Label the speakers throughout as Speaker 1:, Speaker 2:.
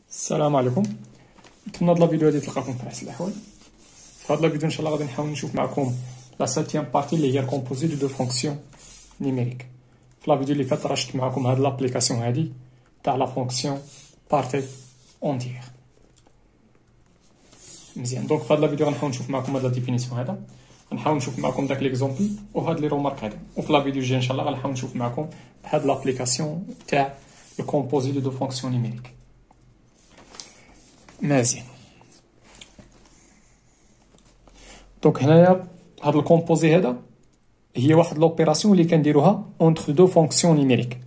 Speaker 1: السلام عليكم. نتمنى هاد الفيديو هادي تلقاكم في احسن الاحوال. في هاد الفيديو ان شاء الله غادي نحاول نشوف معكم لا سيتيام بارتي اللي هي الكومبوزي دو فونكسيون نيميريك. في لا فيديو اللي فات راه شفت معكم هاد لابليكاسيون هادي تاع لا فونكسيون بارتي اونتيير. مزيان، دونك في هاد الفيديو غنحاول نشوف معكم هاد لا ديفينيسيون هذا، غنحاول نشوف معكم داك ليكزومبل وهاد لي رومارك هادو، وفي لا فيديو الجاي ان شاء الله غنحاول نشوف معكم هاد لابليكاسيون تاع الكومبوزي دو فونكسيون نيميريك. مزيان، دونك هنايا هاد الكومبوزي هذا هي واحد لوبيراسيون اللي كنديروها اونتر دو فونكسيون نيميريك.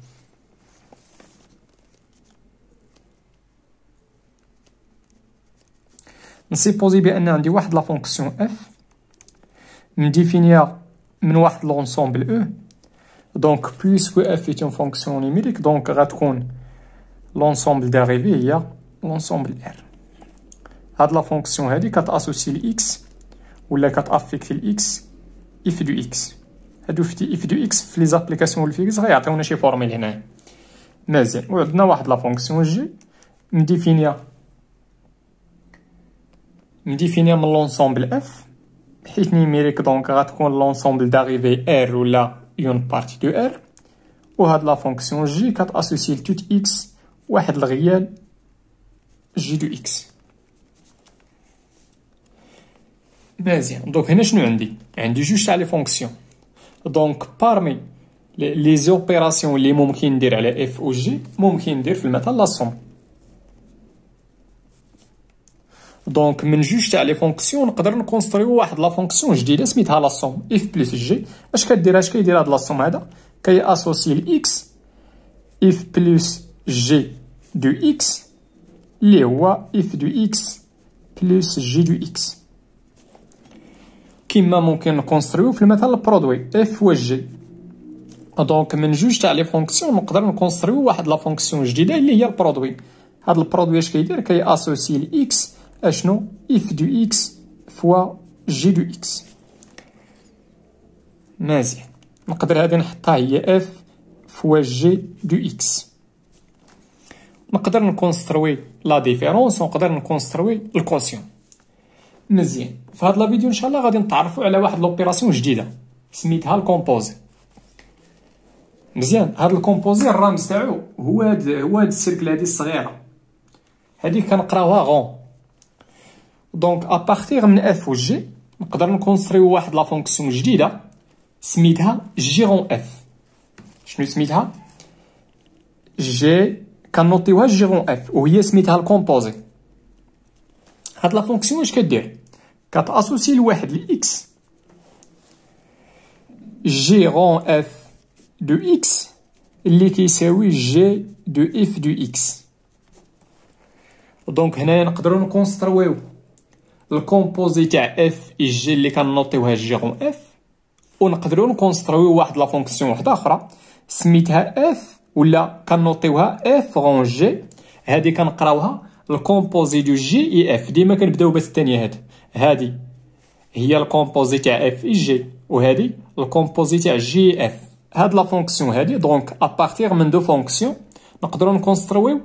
Speaker 1: نسيبوزي بان عندي واحد لا فونكسيون اف مديفينيا من واحد لونسومبل او، دونك بويسكو اف ايت اون فونكسيون نيميريك دونك غتكون لونسومبل ديريفي هي لونسومبل ار. هاد لا فونكسيون هادي كتاسوسي لاكس ولا كتافيكتي الاكس اف دو اكس. هادو فتي اف دو اكس في لي زابليكاسيون الفيكس غيعطيونا شي فورميل هنايا. مزيان، وعندنا واحد لا فونكسيون جي مديفينيا من لونسومبل اف حيت نيميريك دونك غتكون لونسومبل داريفي ار ولا اون بارتي دو ار، وهاد لا فونكسيون جي كتاسوسي لتوت اكس واحد الغيال جي دو اكس. مزيان، دونك هنا شنو عندي جوج تاع لي فونكسيون. دونك بارمي لي زوبيراسيون اللي ممكن ندير على اف او جي ممكن ندير في المثال لا سوم. دونك من جوج تاع لي فونكسيون نقدر نكونستريو واحد لا فونكسيون جديده سميتها لا سوم اف بلس جي. اش كيدير هاد لا سوم هذا؟ كياسوسي الاكس اف بلس جي دو اكس اللي هو اف دو اكس بلس جي دو اكس. كيما ممكن نكونستريو في المثال البرودوي اف و جي. دونك من جوج تاع لي فونكسيون نقدر نكونستريو واحد لا فونكسيون جديده اللي هي البرودوي. هاد البرودوي اش كيدير؟ كياسوسي الاكس اشنو اف دو اكس فوا جي دو اكس. مزيان، نقدر هادي نحطها هي اف فوا جي دو اكس. نقدر نكونستروي لا ديفيرونس ونقدر نكونستروي الكوسيون. مزيان، في هاد لا فيديو ان شاء الله غادي نتعرفوا على واحد لوبيراسيون جديده سميتها الكومبوزي. مزيان، هاد الكومبوزي الرمز تاعو هو هاد السيركل هادي الصغيره هادي كنقراوها غون. دونك ابارتيغ من اف و جي نقدر نكونستريو واحد لا فونكسيون جديده سميتها جيرون اف. شنو سميتها؟ جي كنوطيوها جيرون اف وهي سميتها الكومبوزي. هاد لا فونكسيون اش كدير؟ كتاسوسي لواحد الاكس جيرون اف دو اكس اللي كيساوي جي دو اف دو اكس. دونك هنايا نقدروا نكونسترويو الكومبوزي تاع اف اي جي اللي كنوطيوها جيرون اف، ونقدروا نكونسترويو واحد لا فونكسيون واحده اخرى سميتها اف ولا كنوطيوها اف غون جي. هادي كنقراوها الكومبوزي دو جي اي اف. ديما كنبداو بالثانيه هادي هي الكومبوزي تاع اف اي جي وهادي الكومبوزي تاع جي اف. هاد لا فونكسيون هادي دونك ابارتيغ من دو فونكسيون نقدروا نكونسترويو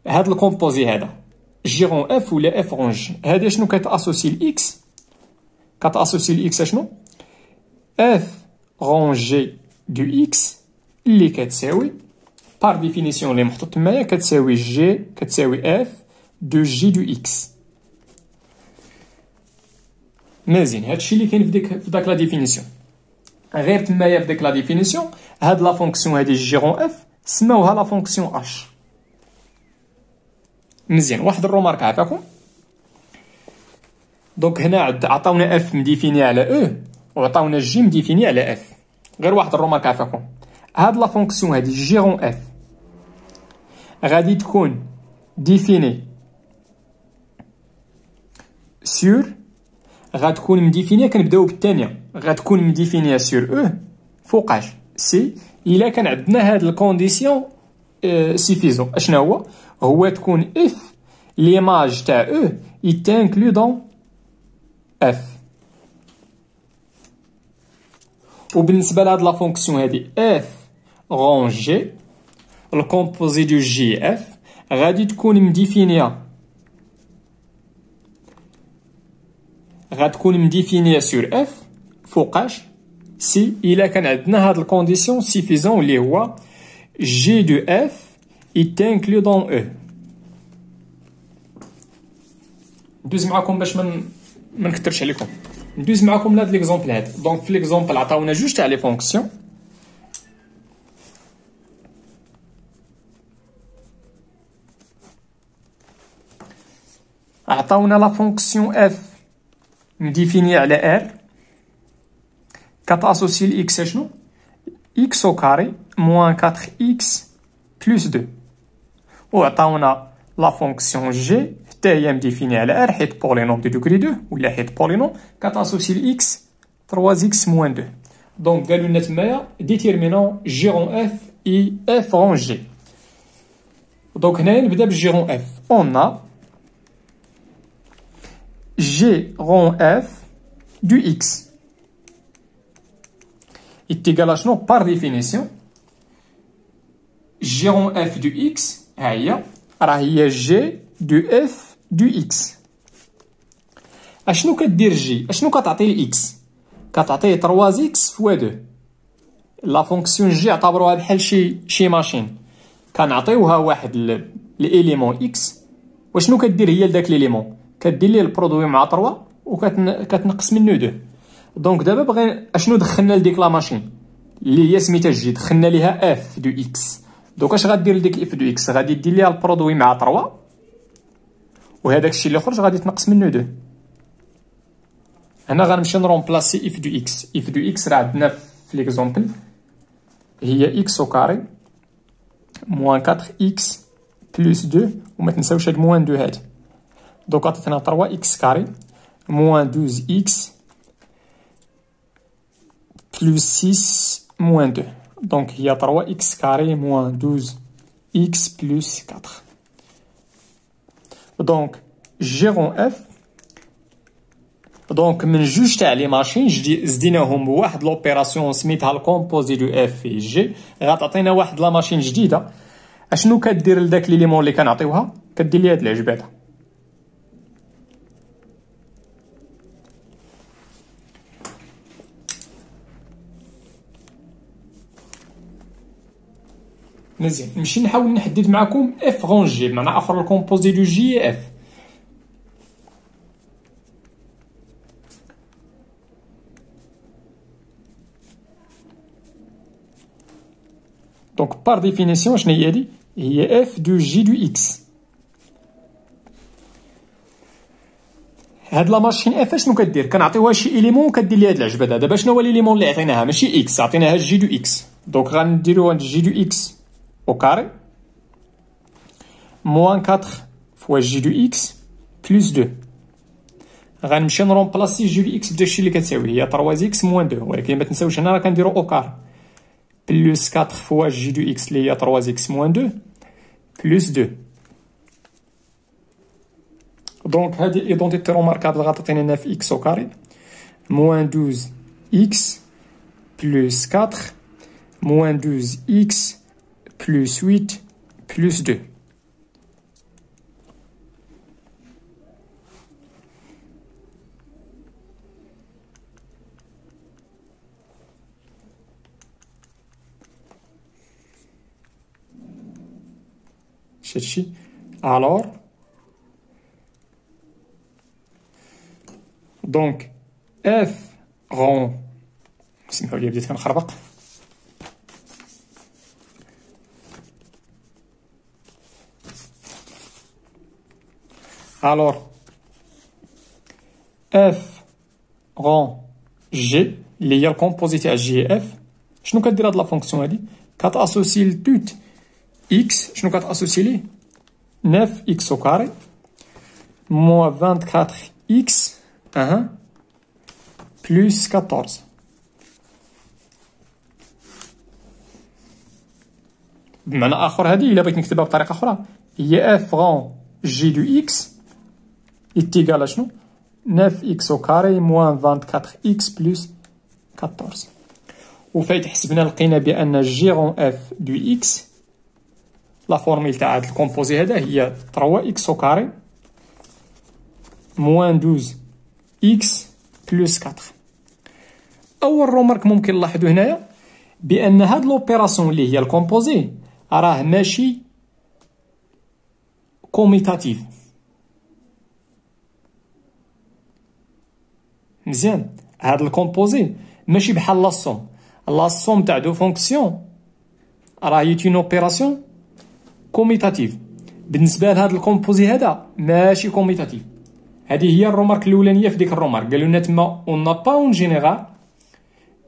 Speaker 1: هاد الكومبوزي هذا جيرون اف ولا اف غون جي. هادي شنو كتاسوسي الاكس؟ كتاسوسي الاكس شنو؟ اف غون جي دو اكس اللي كتساوي بار ديفينيسيون اللي محطوط تمايا كتساوي جي كتساوي اف دو جي دو اكس. مزيان، هادشي اللي كاين في داك لا ديفينيسيون. غير تمايا في ديك لا ديفينيسيون هاد لا فونكسيون هادي جيرون اف سماوها لا فونكسيون اش. مزيان، واحد الرومارك عافاكم. دونك هنا عطاونا اف مديفيني على او وعطاونا جي مديفيني على اف. غير واحد الرومارك عافاكم، هاد لا فونكسيون هادي جيرون اف غادي تكون ديفيني سور غتكون مديفينيه. كنبداو بالثانيه غتكون مديفينيه سور او فوقاش سي الا كان عندنا هاد الكونديسيون سيفيزون. اشنا هو تكون اف ليماج تاع او يتانكلو دون اف. وبالنسبه لهاد لا فونكسيون هادي اف غون جي الكومبوزي دو جي اف غادي تكون مديفينيا سور اف فوقاش سي الا كان عندنا هاد الكونديسيون سيفيزون اللي هو جي دو اف يتانكلو دون او. ندوز معاكم باش ما نكثرش عليكم، ندوز معاكم لهاد ليكزومبل هذا. دونك في ليكزومبل عطاونا جوج تاع لي فونكسيون، عطاونا لا فونكسيون اف مديفيني على ار كتاسوسي لاكس شنو اكس او كاري موان 4 اكس بلس 2، وعطاونا لا فونكسيون جي حتى هي مديفيني على ار حيت بولينوم دو دوغري 2 ولا حيت بولينوم كتاسوسي لاكس 3 اكس موان 2. دونك قالوا لنا تمايا ديتيرمينون جي رون اف اي اف رون جي. دونك هنايا نبدا بالجي رون اف. اون G rond f du x est égal à شنو par définition G rond f du x راه هي G du f du x. اشنو كدير جي؟ اشنو كتعطي الاكس؟ كتعطيه 3 x فوا 2. لا فونكسيون جي اعتبروها بحال شي ماشين كنعطيوها واحد الاليمون اكس، وشنو كدير هي لداك الاليمون؟ كدير ليه البرودوي مع 3 وكتنقص منه 2. دونك دابا بغينا اشنو دخلنا لديك لا ماشين اللي هي سميتها جي، دخلنا ليها اف دو اكس. دونك اش غدير لديك اف دو اكس؟ غادي دير ليها البرودوي مع 3 وهذاك الشيء اللي خرج غادي تنقص منه 2. هنا غنمشي نرومبلاسي اف دو اكس. اف دو اكس راه عندنا في ليكزومبل هي اكس او كاري موان 4 اكس بلس 2، وما تنساوش هاد موان 2 هادي. دونك عطيتنا 3 اكس كاري موان 12 اكس بلس 6 موان 2. دونك هي 3 اكس كاري موان 12 اكس بلس 4. دونك جي رون اف، دونك من جوج تاع لي ماشين زديناهم بواحد لوبيراسيون سميتها الكومبوزي دو اف في جي، غتعطينا واحد لا ماشين جديده. اشنو كدير لداك ليليمون اللي كنعطيوها؟ كدير ليه هاد العجب هذا. مزيان، نمشي نحاول نحدد معكم اف غون جي، بمعنى اخر الكومبوزي دو جي اف. دونك بار ديفينيسيون شنو هي هادي؟ هي اف دو جي دو اكس. هاد لا ماشين اف شنو كدير؟ كنعطيوها شي اليمون وكدير ليها هاد العجبه هذا. دابا شنو هو الاليمون اللي عطيناها؟ ماشي اكس، عطيناها جي دو اكس. دونك غنديرو جي دو اكس au carré moins 4 fois j de x plus 2. غنمشي نرومبلاسي جي دو اكس بداكشي اللي كتساوي هي 3 x moins 2، ولكن ما تنساوش هنا راه كنديرو او كار بلس 4 fois j de x اللي هي 3 x moins 2 plus 2. دونك هذه الايدونتيتي روماركابل غتعطينا لنا في x au carré moins 12 x plus 4 moins 12 x plus 8 plus 2. Cherchez. Alors, donc f rond. سمحوا لي بديت كنخربق. Alors, f rond g اللي هي الكومبوزي تاع جي اف. شنو كدير هاد لا فونكسيون هادي؟ كتاسوسي لتوت اكس. شنو كتاسوسي ليه؟ 9 اكس او كاري موان 24 اكس بلس 14. بمعنى اخر هادي الا بغيت نكتبها بطريقه اخرى هي اف رون جي دو اكس est égal à شنو 9x au carré moins 24x plus 14. وفايت حسبنا لقينا بان جي رون اف دو اكس لا فورميل تاع هاد الكومبوزي هذا هي 3 اكس او كاري موان 12 اكس بلس 4. اول رومارك ممكن نلاحظو هنايا بان هاد لوبيراسيون اللي هي الكومبوزي راه ماشي كوميتاتيف. مزيان، هاد الكومبوزي ماشي بحال لاصوم. لاصوم تاع دو فونكسيون راه هي اون اوبيراسيون كوميتاتيف. بالنسبه لهاد الكومبوزي هذا ماشي كوميتاتيف. هذه هي الرومارك الاولانيه في ديك الرومارك. قالوا لنا تما اون نا با اون جينيرال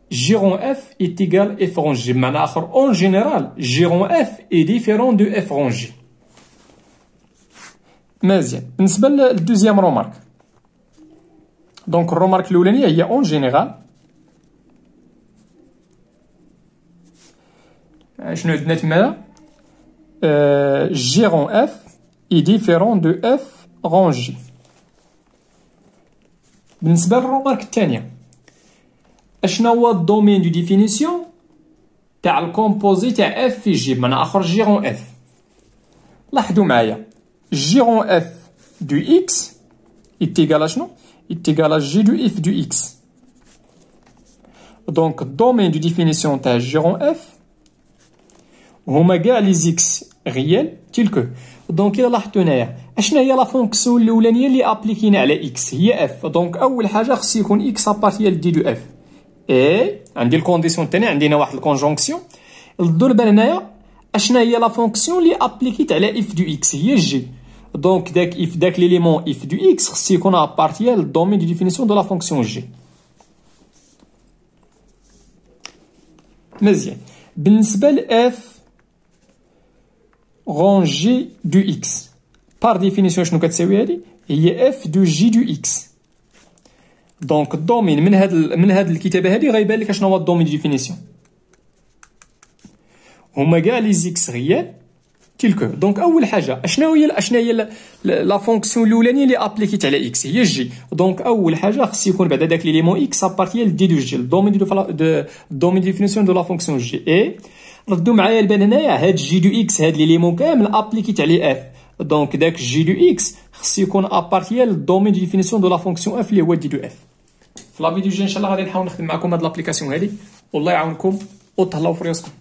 Speaker 1: G rond F est égal F rond G. بمعنى آخر en général G rond F est différent de F rond G. مزيان. بالنسبة للدوزيام رومارك، دونك الرومارك الأولانية هي en général شنو عندنا تما G rond F est différent de F rond G. بالنسبة للرومارك الثانية، اشنا هو الدومين دو ديفينيسيون تاع الكومبوزي تاع اف في جي، بمعنى اخر جي رون اف. لاحظوا معايا جي رون اف دو اكس يتيغال شنو؟ يتيغال جي دو اف دو اكس. دونك الدومين دو ديفينيسيون تاع جي رون اف هما كاع لي زيكس غيال تلكو. دونك الا لاحظتوا هنايا اشنا هي لا فونكسيون الاولانيه اللي ابليكينا على اكس هي اف. دونك اول حاجه خص يكون اكس ابارتيال دي دو اف. اي عندي الكونديسيون الثاني، عندنا واحد الكونجونكسيون. الدور بان هنايا اشنا هي لا فونكسيون اللي ابليكيت على اف دو اكس هي جي. دونك داك اف داك ليليمون اف دو اكس خص يكون ابارتيال الدومين دو ديفينيسيون دو لا فونكسيون جي. مزيان. بالنسبه ل اف غون جي دو اكس بار ديفينيسيون شنو كتساوي هذه؟ هي اف دو جي دو اكس. دونك الدومين من هاد الكتابه هذه غيبان لك شنو هو الدومين دو ديفينيسيون. هما كاع لي زيكس غيال تلكو. دونك اول حاجه اشنا هي لا فونكسيون الاولانيه اللي ابليكيت على اكس هي جي. دونك اول حاجه خص يكون بعد داك ليليمون اكس ابارتيال دي دو جي الدومين دو ديفينيسيون دو لا فونكسيون جي. اي ردوا معايا البان هنايا هاد جي دو اكس هاد ليليمون كامل ابليكيت عليه اف. دونك داك جي دو اكس خص يكون ابارتيال الدومين دو ديفينيسيون دو لا فونكسيون اف اللي هو دي دو اف. في لا فيديو الجاي ان شاء الله غادي نحاول نخدم معكم هاد لابليكاسيون هادي. والله يعاونكم وتهلاو في راسكم.